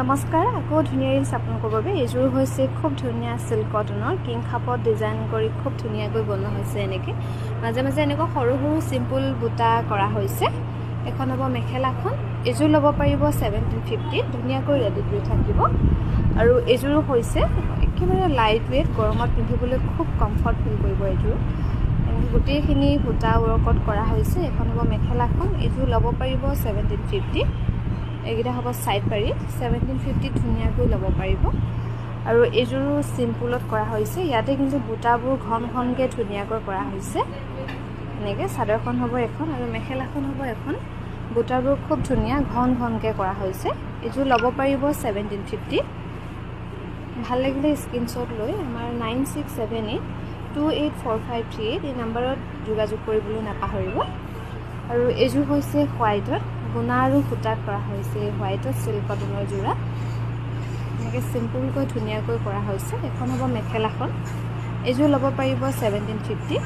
নমস্কাৰ আকৌ ধুনীয়া ৰিলছ আপোনালোকৰ বাবে এইযোৰ হৈছে খুব ধুনীয়া সিল্ক কটনৰ কিং খাপত ডিজাইন কৰি খুব ধুনীয়াকৈ বনোৱা হৈছে এনেকৈ মাজে মাজে এনেকৈ সৰু সৰু সিম্পল বুটা কৰা হৈছে এখন হ'ব মেখেলাখন এইযোৰ ল'ব পাৰিব 1750 ধুনীয়াকৈ ৰেডি কৰি থাকিব আৰু এইযোৰ হৈছে একেবাৰে লাইট ওয়েট গৰমত পিন্ধিবলৈ খুব কমফৰ্ট ফিল কৰিব এইযোৰ গোটেইখিনি বুটা ৱৰ্কত কৰা হৈছে এখন হ'ব মেখেলাখন এইযোৰ ল'ব পাৰিব 1750 এগিটা হ'ব সাইড পাৰি 1750 ধুনীয়াকৈ ল'ব পাৰিব আৰু এইযোৰ সিম্পলত কৰা হৈছে ইয়াতে কিন্তু বুটাবোৰ ঘন ঘনকৈ ধুনীয়াকৈ কৰা হৈছে এনেকৈ চাদৰখন হ'ব এখন আৰু মেখেলাখন হ'ব এখন বুটাবোৰ খুব ধুনীয়া ঘন ঘনকৈ কৰা হৈছে এইযোৰ ল'ব পাৰিব 1750 ভাল লাগিলে স্ক্ৰিনশ্বট লৈ আমাৰ 9678284538 এই নম্বৰত যোগাযোগ কৰিবলৈ নাপাহৰিব আৰু এইযোৰ হৈছে হোৱাইটত গুণা আৰু সূতাত কৰা হৈছে হোৱাইটত সিল্ক কটনৰ যোৰা এনেকৈ সিম্পলকৈ ধুনীয়াকৈ কৰা হৈছে এখন হ'ব মেখেলাখন এইযোৰ ল'ব পাৰিব 1750